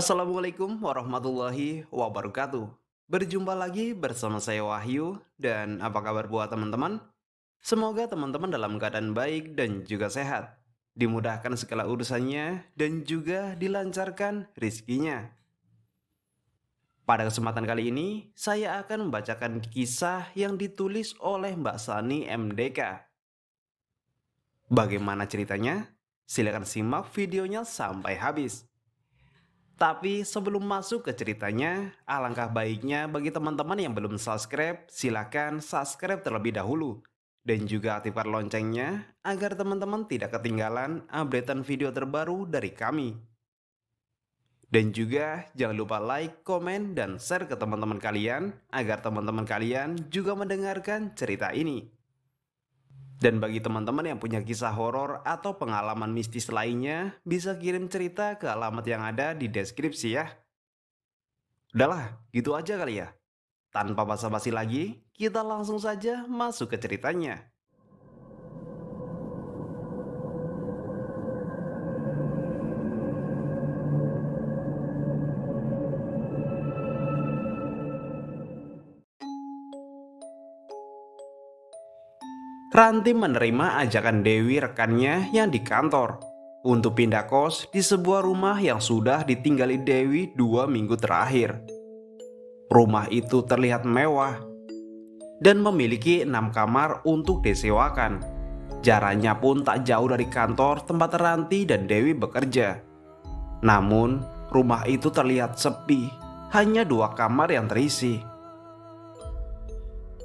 Assalamualaikum warahmatullahi wabarakatuh. Berjumpa lagi bersama saya Wahyu dan apa kabar buat teman-teman? Semoga teman-teman dalam keadaan baik dan juga sehat. Dimudahkan segala urusannya dan juga dilancarkan rizkinya. Pada kesempatan kali ini, saya akan membacakan kisah yang ditulis oleh Mbak Sani MDK. Bagaimana ceritanya? Silakan simak videonya sampai habis. Tapi sebelum masuk ke ceritanya, alangkah baiknya bagi teman-teman yang belum subscribe, silakan subscribe terlebih dahulu. Dan juga aktifkan loncengnya agar teman-teman tidak ketinggalan updatean video terbaru dari kami. Dan juga jangan lupa like, komen, dan share ke teman-teman kalian agar teman-teman kalian juga mendengarkan cerita ini. Dan bagi teman-teman yang punya kisah horor atau pengalaman mistis lainnya, bisa kirim cerita ke alamat yang ada di deskripsi ya. Udahlah, gitu aja kali ya. Tanpa basa-basi lagi, kita langsung saja masuk ke ceritanya. Ranti menerima ajakan Dewi rekannya yang di kantor untuk pindah kos di sebuah rumah yang sudah ditinggali Dewi 2 minggu terakhir. Rumah itu terlihat mewah dan memiliki 6 kamar untuk disewakan. Jaraknya pun tak jauh dari kantor tempat Ranti dan Dewi bekerja. Namun, rumah itu terlihat sepi, hanya 2 kamar yang terisi.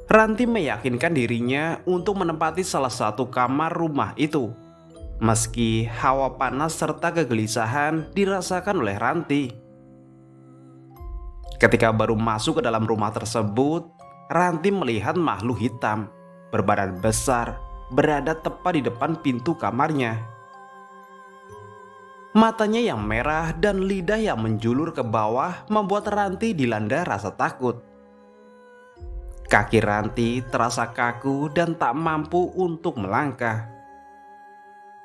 Ranti meyakinkan dirinya untuk menempati salah satu kamar rumah itu. Meski hawa panas serta kegelisahan dirasakan oleh Ranti. Ketika baru masuk ke dalam rumah tersebut, Ranti melihat makhluk hitam berbadan besar berada tepat di depan pintu kamarnya. Matanya yang merah dan lidah yang menjulur ke bawah membuat Ranti dilanda rasa takut. Kaki Ranti terasa kaku dan tak mampu untuk melangkah.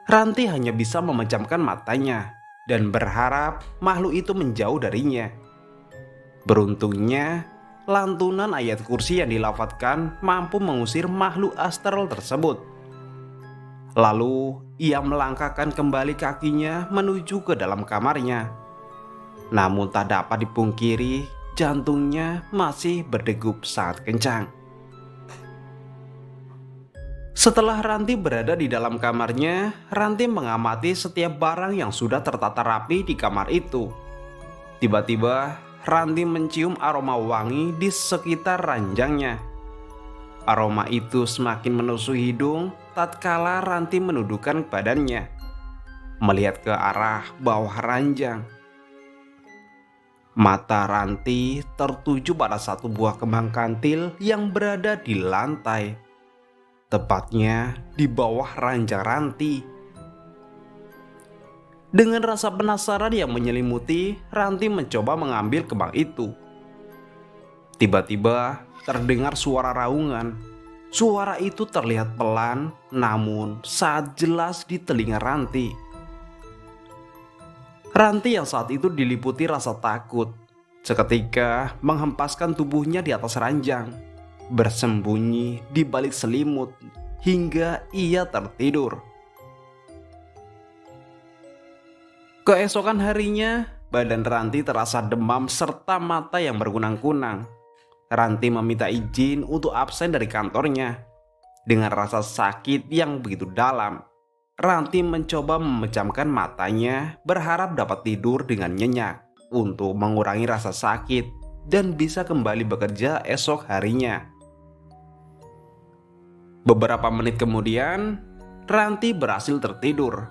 Ranti hanya bisa memejamkan matanya dan berharap makhluk itu menjauh darinya. Beruntungnya, lantunan ayat kursi yang dilafadzkan mampu mengusir makhluk astral tersebut. Lalu, ia melangkahkan kembali kakinya menuju ke dalam kamarnya. Namun tak dapat dipungkiri, jantungnya masih berdegup sangat kencang. Setelah Ranti berada di dalam kamarnya, Ranti mengamati setiap barang yang sudah tertata rapi di kamar itu. Tiba-tiba, Ranti mencium aroma wangi di sekitar ranjangnya. Aroma itu semakin menusuk hidung tatkala Ranti menundukkan badannya, melihat ke arah bawah ranjang. Mata Ranti tertuju pada satu buah kembang kantil yang berada di lantai, tepatnya di bawah ranjang Ranti. Dengan rasa penasaran yang menyelimuti, Ranti mencoba mengambil kembang itu. Tiba-tiba terdengar suara raungan. Suara itu terlihat pelan, namun sangat jelas di telinga Ranti. Ranti yang saat itu diliputi rasa takut, seketika menghempaskan tubuhnya di atas ranjang, bersembunyi di balik selimut hingga ia tertidur. Keesokan harinya, badan Ranti terasa demam serta mata yang berkunang-kunang. Ranti meminta izin untuk absen dari kantornya. Dengan rasa sakit yang begitu dalam, Ranti mencoba memejamkan matanya, berharap dapat tidur dengan nyenyak untuk mengurangi rasa sakit dan bisa kembali bekerja esok harinya. Beberapa menit kemudian, Ranti berhasil tertidur.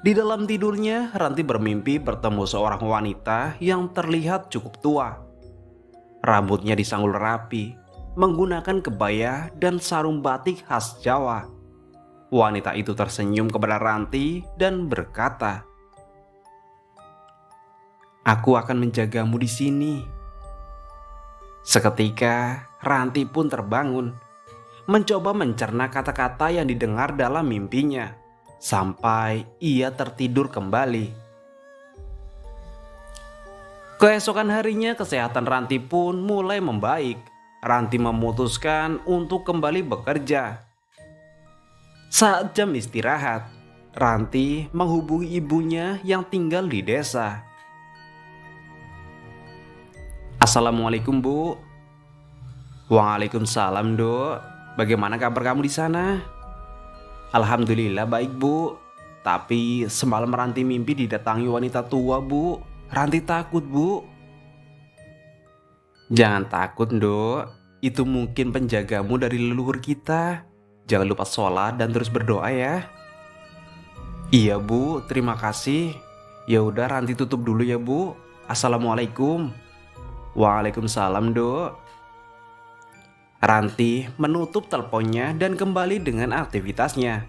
Di dalam tidurnya, Ranti bermimpi bertemu seorang wanita yang terlihat cukup tua. Rambutnya disanggul rapi, menggunakan kebaya dan sarung batik khas Jawa. Wanita itu tersenyum kepada Ranti dan berkata, "Aku akan menjagamu di sini." Seketika, Ranti pun terbangun, mencoba mencerna kata-kata yang didengar dalam mimpinya, sampai ia tertidur kembali. Keesokan harinya kesehatan Ranti pun mulai membaik. Ranti memutuskan untuk kembali bekerja. Saat jam istirahat, Ranti menghubungi ibunya yang tinggal di desa. Assalamualaikum, Bu. Waalaikumsalam, Dok. Bagaimana kabar kamu di sana? Alhamdulillah baik, Bu. Tapi semalam Ranti mimpi didatangi wanita tua, Bu. Ranti takut, Bu. Jangan takut, Dok. Itu mungkin penjagamu dari leluhur kita. Jangan lupa sholat dan terus berdoa ya. Iya, Bu. Terima kasih. Ya udah, Ranti tutup dulu ya, Bu. Assalamualaikum. Waalaikumsalam, Dok. Ranti menutup teleponnya dan kembali dengan aktivitasnya.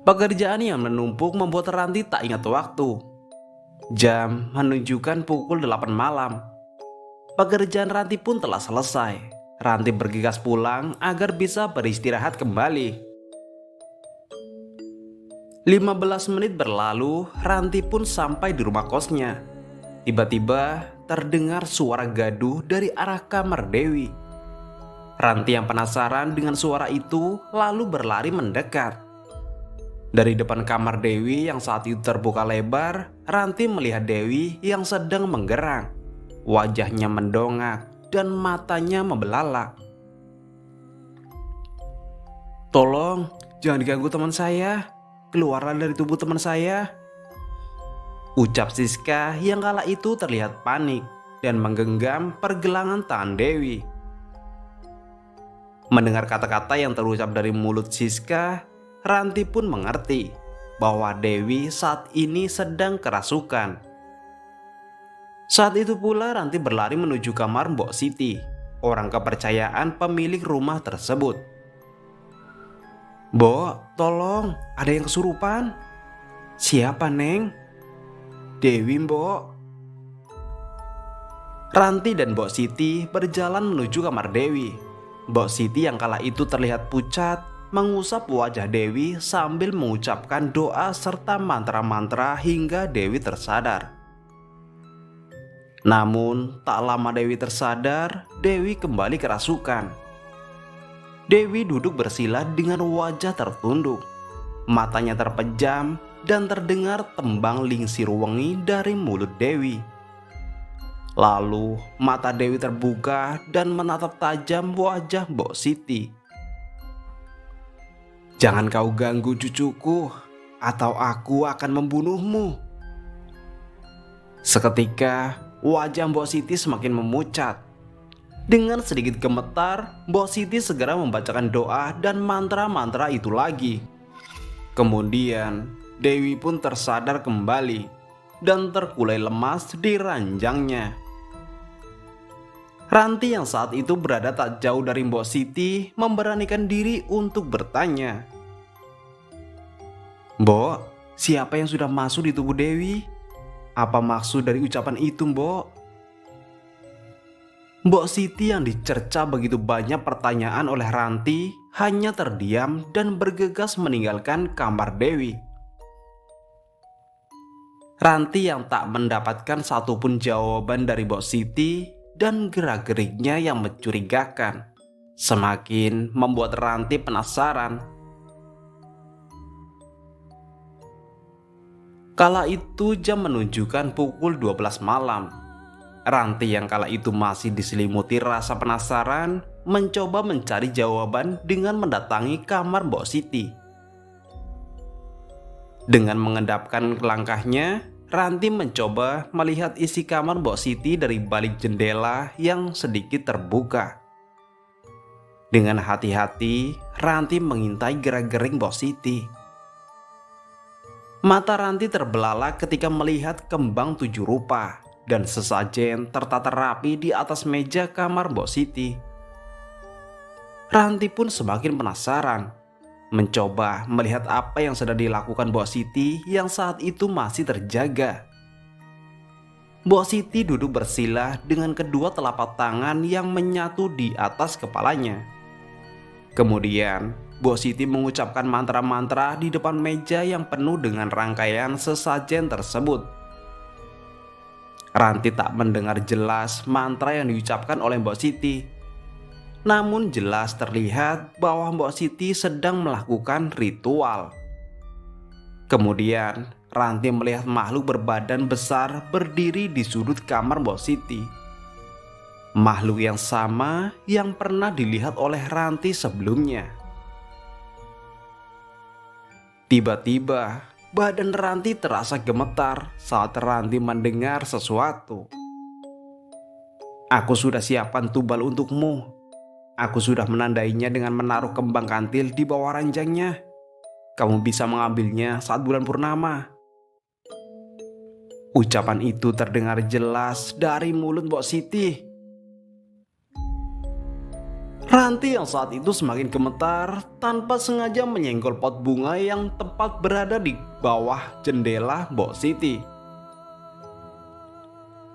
Pekerjaan yang menumpuk membuat Ranti tak ingat waktu. Jam menunjukkan pukul 8 malam. Pekerjaan Ranti pun telah selesai. Ranti bergegas pulang agar bisa beristirahat kembali. 15 menit berlalu, Ranti pun sampai di rumah kosnya. Tiba-tiba terdengar suara gaduh dari arah kamar Dewi. Ranti yang penasaran dengan suara itu lalu berlari mendekat. Dari depan kamar Dewi yang saat itu terbuka lebar, Ranti melihat Dewi yang sedang menggerang. Wajahnya mendongak dan matanya membelalak. "Tolong, jangan diganggu teman saya. Keluarlah dari tubuh teman saya," ucap Siska yang kala itu terlihat panik dan menggenggam pergelangan tangan Dewi. Mendengar kata-kata yang terucap dari mulut Siska, Ranti pun mengerti bahwa Dewi saat ini sedang kerasukan. Saat itu pula Ranti berlari menuju kamar Mbok Siti, orang kepercayaan pemilik rumah tersebut. "Mbok, tolong, ada yang kesurupan." "Siapa, Neng?" "Dewi, Mbok." Ranti dan Mbok Siti berjalan menuju kamar Dewi. Mbok Siti yang kala itu terlihat pucat mengusap wajah Dewi sambil mengucapkan doa serta mantra-mantra hingga Dewi tersadar. Namun tak lama Dewi tersadar, Dewi kembali kerasukan. Dewi duduk bersila dengan wajah tertunduk. Matanya terpejam dan terdengar tembang lingsir wengi dari mulut Dewi. Lalu mata Dewi terbuka dan menatap tajam wajah Mbok Siti. "Jangan kau ganggu cucuku, atau aku akan membunuhmu." Seketika wajah Mbok Siti semakin memucat. Dengan sedikit gemetar, Mbok Siti segera membacakan doa dan mantra-mantra itu lagi. Kemudian Dewi pun tersadar kembali dan terkulai lemas di ranjangnya. Ranti yang saat itu berada tak jauh dari Mbok Siti memberanikan diri untuk bertanya. "Mbok, siapa yang sudah masuk di tubuh Dewi? Apa maksud dari ucapan itu, Mbok?" Mbok Siti yang dicerca begitu banyak pertanyaan oleh Ranti hanya terdiam dan bergegas meninggalkan kamar Dewi. Ranti yang tak mendapatkan satupun jawaban dari Mbok Siti dan gerak-geriknya yang mencurigakan semakin membuat Ranti penasaran. Kala itu jam menunjukkan pukul 12 malam. Ranti yang kala itu masih diselimuti rasa penasaran mencoba mencari jawaban dengan mendatangi kamar Mbok Siti. Dengan mengendapkan langkahnya, Ranti mencoba melihat isi kamar Mbok Siti dari balik jendela yang sedikit terbuka. Dengan hati-hati, Ranti mengintai gerak-gerik Mbok Siti. Mata Ranti terbelalak ketika melihat kembang 7 rupa dan sesajen tertata rapi di atas meja kamar Mbok Siti. Ranti pun semakin penasaran, mencoba melihat apa yang sedang dilakukan Mbok Siti yang saat itu masih terjaga. Mbok Siti duduk bersila dengan kedua telapak tangan yang menyatu di atas kepalanya. Kemudian Mbok Siti mengucapkan mantra-mantra di depan meja yang penuh dengan rangkaian sesajen tersebut. Ranti tak mendengar jelas mantra yang diucapkan oleh Mbok Siti. Namun jelas terlihat bahwa Mbok Siti sedang melakukan ritual. Kemudian Ranti melihat makhluk berbadan besar berdiri di sudut kamar Mbok Siti. Makhluk yang sama yang pernah dilihat oleh Ranti sebelumnya. Tiba-tiba badan Ranti terasa gemetar saat Ranti mendengar sesuatu. "Aku sudah siapkan tumbal untukmu. Aku sudah menandainya dengan menaruh kembang kantil di bawah ranjangnya. Kamu bisa mengambilnya saat bulan purnama." Ucapan itu terdengar jelas dari mulut Mbok Siti. Ranti yang saat itu semakin gemetar tanpa sengaja menyenggol pot bunga yang tepat berada di bawah jendela Mbok Siti.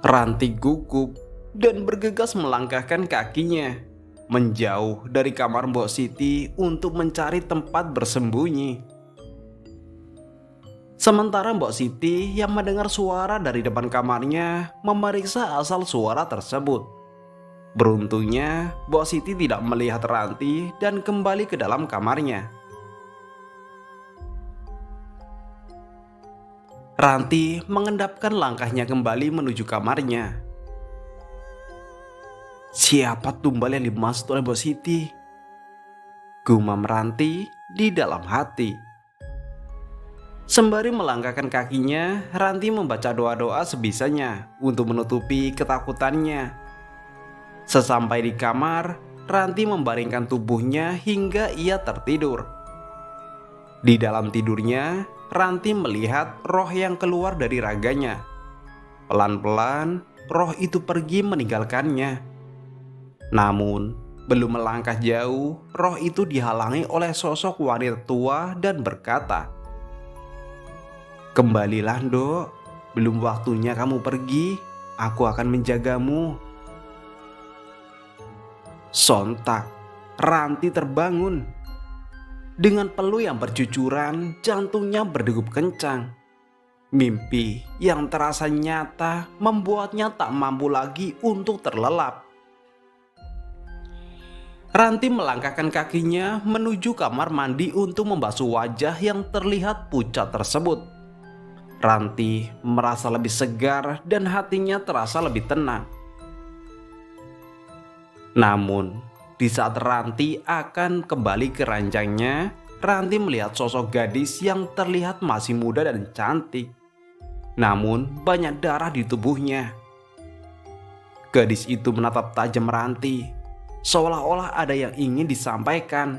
Ranti gugup dan bergegas melangkahkan kakinya menjauh dari kamar Mbok Siti untuk mencari tempat bersembunyi. Sementara Mbok Siti yang mendengar suara dari depan kamarnya memeriksa asal suara tersebut. Beruntungnya, Mbok Siti tidak melihat Ranti dan kembali ke dalam kamarnya. Ranti mengendapkan langkahnya kembali menuju kamarnya. "Siapa tumbal yang dimaksud oleh Mbok Siti?" gumam Ranti di dalam hati. Sembari melangkahkan kakinya, Ranti membaca doa-doa sebisanya untuk menutupi ketakutannya. Sesampai di kamar, Ranti membaringkan tubuhnya hingga ia tertidur. Di dalam tidurnya, Ranti melihat roh yang keluar dari raganya. Pelan-pelan, roh itu pergi meninggalkannya. Namun, belum melangkah jauh, roh itu dihalangi oleh sosok wanita tua dan berkata, "Kembalilah, Ndok. Belum waktunya kamu pergi. Aku akan menjagamu." Sontak, Ranti terbangun. Dengan peluh yang bercucuran, jantungnya berdegup kencang. Mimpi yang terasa nyata membuatnya tak mampu lagi untuk terlelap. Ranti melangkahkan kakinya menuju kamar mandi untuk membasuh wajah yang terlihat pucat tersebut. Ranti merasa lebih segar dan hatinya terasa lebih tenang. Namun, di saat Ranti akan kembali ke ranjangnya, Ranti melihat sosok gadis yang terlihat masih muda dan cantik. Namun, banyak darah di tubuhnya. Gadis itu menatap tajam Ranti, seolah-olah ada yang ingin disampaikan.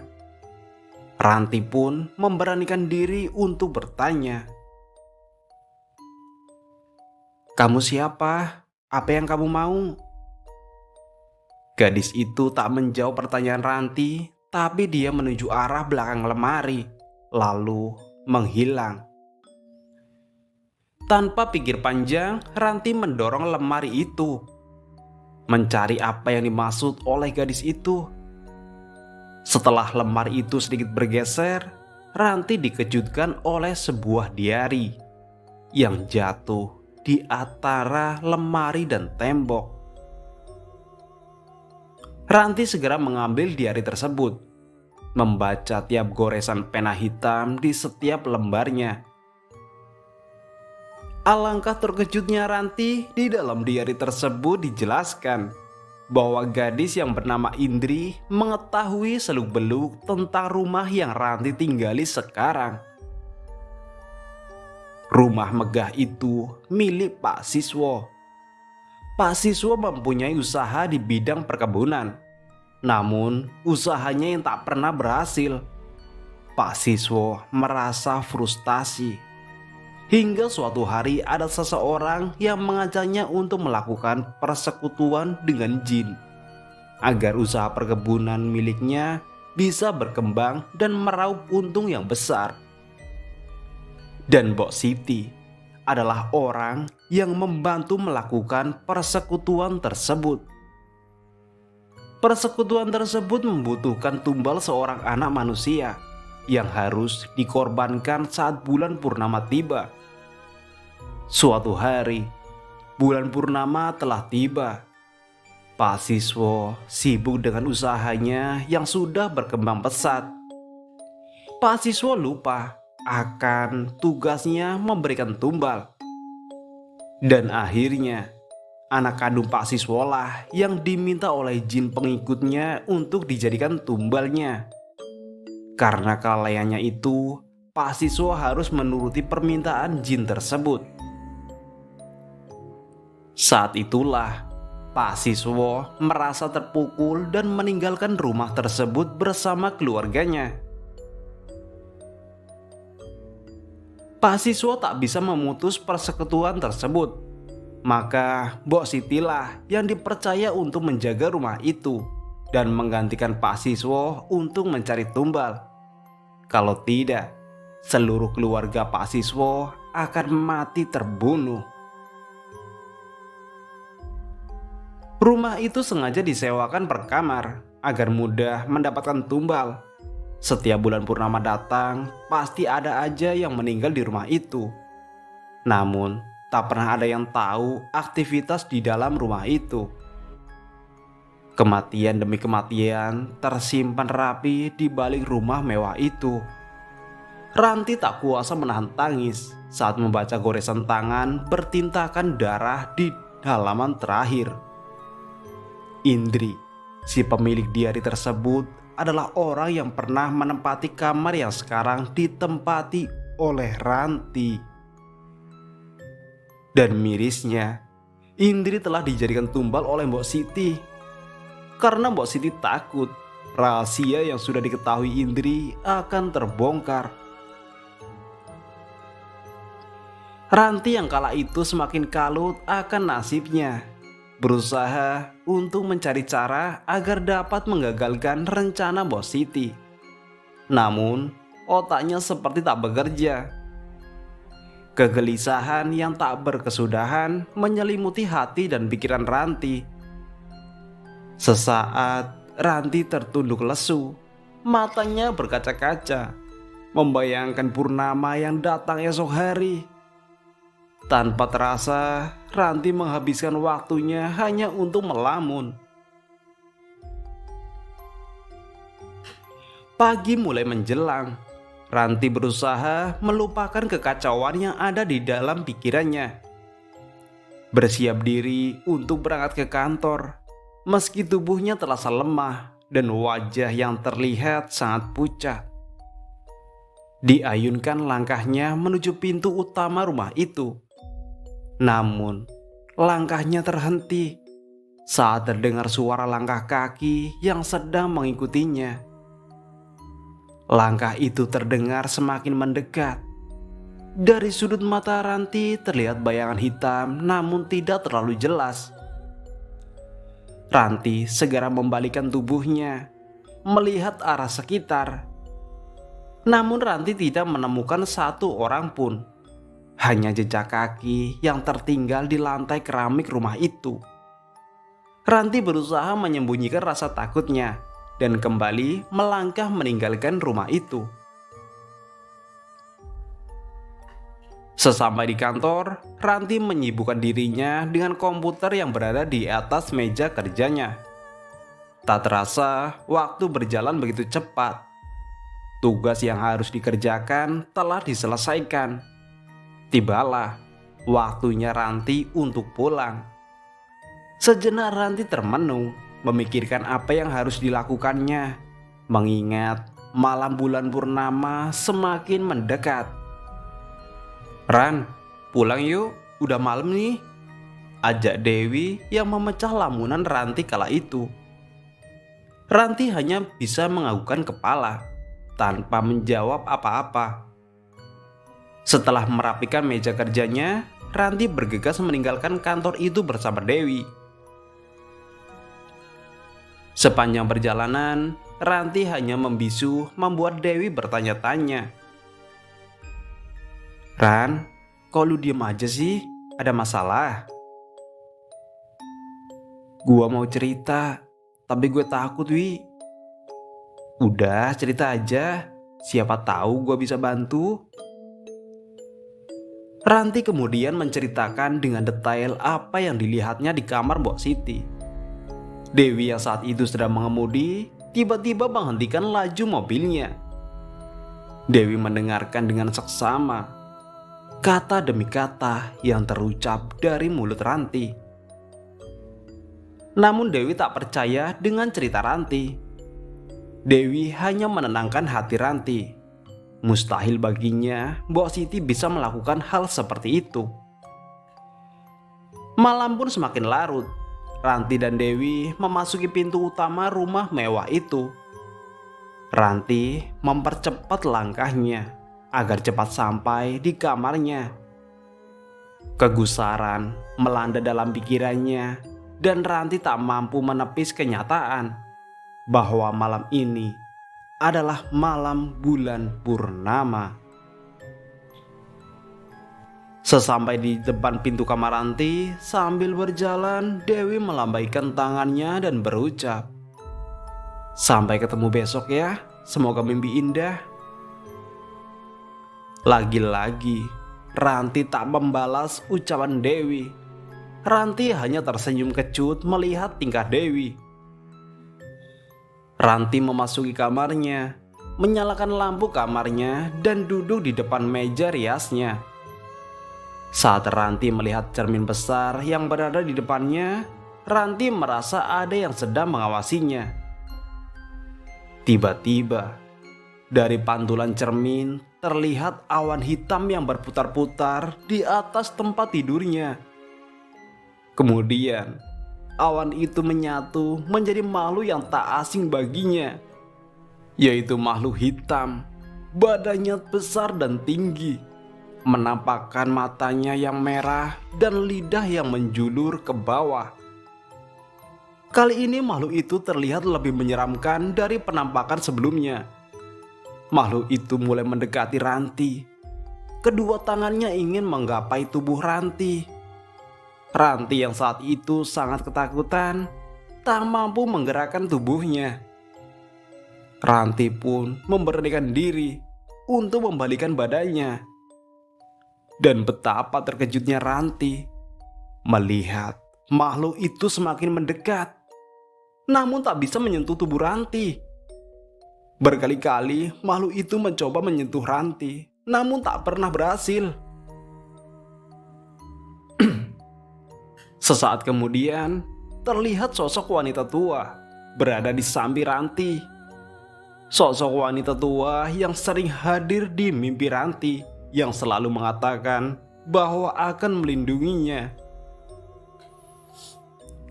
Ranti pun memberanikan diri untuk bertanya, "Kamu siapa? Apa yang kamu mau?" Gadis itu tak menjawab pertanyaan Ranti, tapi dia menuju arah belakang lemari, lalu menghilang. Tanpa pikir panjang, Ranti mendorong lemari itu, mencari apa yang dimaksud oleh gadis itu. Setelah lemari itu sedikit bergeser, Ranti dikejutkan oleh sebuah diari yang jatuh di antara lemari dan tembok. Ranti segera mengambil diari tersebut, membaca tiap goresan pena hitam di setiap lembarnya. Alangkah terkejutnya Ranti, di dalam diari tersebut dijelaskan bahwa gadis yang bernama Indri mengetahui seluk-beluk tentang rumah yang Ranti tinggali sekarang. Rumah megah itu milik Pak Siswo. Pak Siswo mempunyai usaha di bidang perkebunan. Namun, usahanya yang tak pernah berhasil. Pak Siswo merasa frustasi. Hingga suatu hari ada seseorang yang mengajaknya untuk melakukan persekutuan dengan jin, agar usaha perkebunan miliknya bisa berkembang dan meraup untung yang besar. Dan Mbok Siti adalah orang yang membantu melakukan persekutuan tersebut. Persekutuan tersebut membutuhkan tumbal seorang anak manusia yang harus dikorbankan saat bulan purnama tiba. Suatu hari, bulan purnama telah tiba. Pak Siswo sibuk dengan usahanya yang sudah berkembang pesat. Pak Siswo lupa akan tugasnya memberikan tumbal. Dan akhirnya, anak kandung Pak Siswo lah yang diminta oleh jin pengikutnya untuk dijadikan tumbalnya. Karena kelalaiannya itu, Pak Siswo harus menuruti permintaan jin tersebut. Saat itulah, Pak Siswo merasa terpukul dan meninggalkan rumah tersebut bersama keluarganya. Pak Siswo tak bisa memutus persekutuan tersebut. Maka Mbok Siti lah yang dipercaya untuk menjaga rumah itu dan menggantikan Pak Siswo untuk mencari tumbal. Kalau tidak, seluruh keluarga Pak Siswo akan mati terbunuh. Rumah itu sengaja disewakan per kamar agar mudah mendapatkan tumbal. Setiap bulan purnama datang, pasti ada aja yang meninggal di rumah itu. Namun, tak pernah ada yang tahu aktivitas di dalam rumah itu. Kematian demi kematian tersimpan rapi di balik rumah mewah itu. Ranti tak kuasa menahan tangis saat membaca goresan tangan bertintakan darah di halaman terakhir. Indri, si pemilik diari tersebut, adalah orang yang pernah menempati kamar yang sekarang ditempati oleh Ranti. Dan mirisnya, Indri telah dijadikan tumbal oleh Mbok Siti. Karena Mbok Siti takut rahasia yang sudah diketahui Indri akan terbongkar. Ranti yang kala itu semakin kalut akan nasibnya, berusaha untuk mencari cara agar dapat menggagalkan rencana Mbok Siti. Namun, otaknya seperti tak bekerja. Kegelisahan yang tak berkesudahan menyelimuti hati dan pikiran Ranti. Sesaat, Ranti tertunduk lesu. Matanya berkaca-kaca, membayangkan purnama yang datang esok hari. Tanpa terasa, Ranti menghabiskan waktunya hanya untuk melamun. Pagi mulai menjelang. Ranti berusaha melupakan kekacauan yang ada di dalam pikirannya. Bersiap diri untuk berangkat ke kantor, meski tubuhnya terasa lemah dan wajah yang terlihat sangat pucat. Diayunkan langkahnya menuju pintu utama rumah itu. Namun, langkahnya terhenti saat terdengar suara langkah kaki yang sedang mengikutinya. Langkah itu terdengar semakin mendekat. Dari sudut mata Ranti terlihat bayangan hitam namun tidak terlalu jelas. Ranti segera membalikkan tubuhnya, melihat arah sekitar. Namun Ranti tidak menemukan satu orang pun. Hanya jejak kaki yang tertinggal di lantai keramik rumah itu. Ranti berusaha menyembunyikan rasa takutnya dan kembali melangkah meninggalkan rumah itu. Sesampai di kantor, Ranti menyibukkan dirinya dengan komputer yang berada di atas meja kerjanya. Tak terasa, waktu berjalan begitu cepat. Tugas yang harus dikerjakan telah diselesaikan. Tibalah waktunya Ranti untuk pulang. Sejenak Ranti termenung, memikirkan apa yang harus dilakukannya, mengingat malam bulan purnama semakin mendekat. "Ran, pulang yuk, udah malam nih," ajak Dewi yang memecah lamunan Ranti kala itu. Ranti hanya bisa menganggukkan kepala tanpa menjawab apa-apa. Setelah merapikan meja kerjanya, Ranti bergegas meninggalkan kantor itu bersama Dewi. Sepanjang perjalanan, Ranti hanya membisu membuat Dewi bertanya-tanya. "Ran, kok lu diem aja sih? Ada masalah?" "Gua mau cerita, tapi gue takut, Wi." "Udah, cerita aja. Siapa tahu gua bisa bantu." Ranti kemudian menceritakan dengan detail apa yang dilihatnya di kamar Mbok Siti. Dewi yang saat itu sedang mengemudi tiba-tiba menghentikan laju mobilnya. Dewi mendengarkan dengan seksama kata demi kata yang terucap dari mulut Ranti. Namun Dewi tak percaya dengan cerita Ranti. Dewi hanya menenangkan hati Ranti. Mustahil baginya Mbok Siti bisa melakukan hal seperti itu. Malam pun semakin larut. Ranti dan Dewi memasuki pintu utama rumah mewah itu. Ranti mempercepat langkahnya agar cepat sampai di kamarnya. Kegusaran melanda dalam pikirannya dan Ranti tak mampu menepis kenyataan bahwa malam ini adalah malam bulan purnama. Sesampai di depan pintu kamar Ranti, sambil berjalan, Dewi melambaikan tangannya dan berucap, "Sampai ketemu besok ya, semoga mimpi indah." Lagi-lagi, Ranti tak membalas ucapan Dewi. Ranti hanya tersenyum kecut melihat tingkah Dewi. Ranti memasuki kamarnya, menyalakan lampu kamarnya dan duduk di depan meja riasnya. Saat Ranti melihat cermin besar yang berada di depannya, Ranti merasa ada yang sedang mengawasinya. Tiba-tiba, dari pantulan cermin terlihat awan hitam yang berputar-putar di atas tempat tidurnya. Kemudian, awan itu menyatu menjadi makhluk yang tak asing baginya, yaitu makhluk hitam, badannya besar dan tinggi, menampakkan matanya yang merah dan lidah yang menjulur ke bawah. Kali ini makhluk itu terlihat lebih menyeramkan dari penampakan sebelumnya. Makhluk itu mulai mendekati Ranti. Kedua tangannya ingin menggapai tubuh Ranti. Ranti yang saat itu sangat ketakutan, tak mampu menggerakkan tubuhnya. Ranti pun memberanikan diri untuk membalikan badannya. Dan betapa terkejutnya Ranti melihat makhluk itu semakin mendekat, namun tak bisa menyentuh tubuh Ranti. Berkali-kali makhluk itu mencoba menyentuh Ranti, namun tak pernah berhasil. Sesaat kemudian, terlihat sosok wanita tua berada di samping Ranti. Sosok wanita tua yang sering hadir di mimpi Ranti, yang selalu mengatakan bahwa akan melindunginya.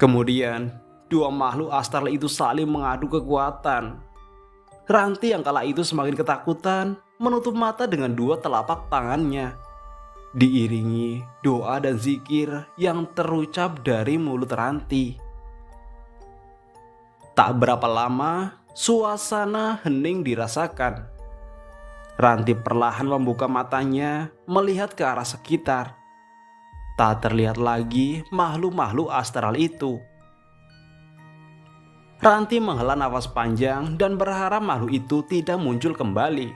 Kemudian, dua makhluk astral itu saling mengadu kekuatan. Ranti yang kala itu semakin ketakutan menutup mata dengan dua telapak tangannya, diiringi doa dan zikir yang terucap dari mulut Ranti. Tak berapa lama, suasana hening dirasakan. Ranti perlahan membuka matanya, melihat ke arah sekitar. Tak terlihat lagi makhluk-makhluk astral itu. Ranti menghela nafas panjang dan berharap makhluk itu tidak muncul kembali.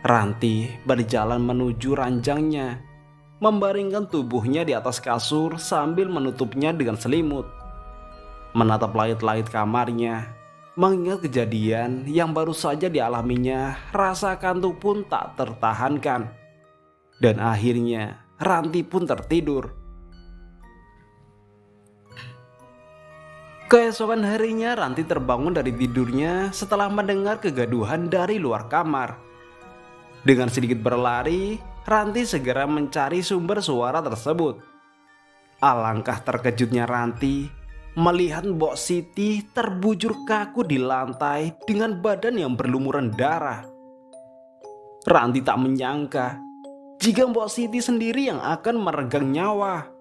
Ranti berjalan menuju ranjangnya, membaringkan tubuhnya di atas kasur sambil menutupnya dengan selimut. Menatap langit-langit kamarnya, mengingat kejadian yang baru saja dialaminya, rasa kantuk pun tak tertahankan. Dan akhirnya Ranti pun tertidur. Keesokan harinya Ranti terbangun dari tidurnya setelah mendengar kegaduhan dari luar kamar. Dengan sedikit berlari, Ranti segera mencari sumber suara tersebut. Alangkah terkejutnya Ranti melihat Mbok Siti terbujur kaku di lantai dengan badan yang berlumuran darah. Ranti tak menyangka jika Mbok Siti sendiri yang akan meregang nyawa.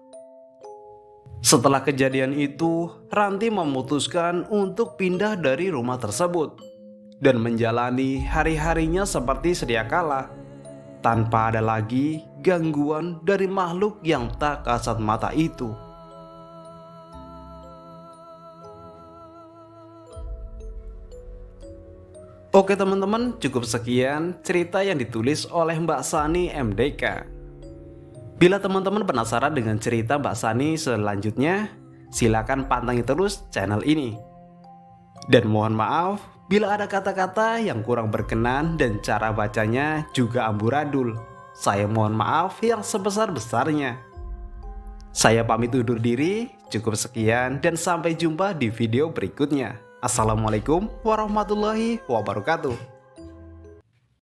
Setelah kejadian itu, Ranti memutuskan untuk pindah dari rumah tersebut dan menjalani hari-harinya seperti sedia kala, tanpa ada lagi gangguan dari makhluk yang tak kasat mata itu. Oke teman-teman, cukup sekian cerita yang ditulis oleh Mbak Sani MDK. Bila teman-teman penasaran dengan cerita Mbak Sani selanjutnya, silakan pantengin terus channel ini. Dan mohon maaf bila ada kata-kata yang kurang berkenan dan cara bacanya juga amburadul. Saya mohon maaf yang sebesar-besarnya. Saya pamit undur diri, cukup sekian dan sampai jumpa di video berikutnya. Assalamualaikum warahmatullahi wabarakatuh.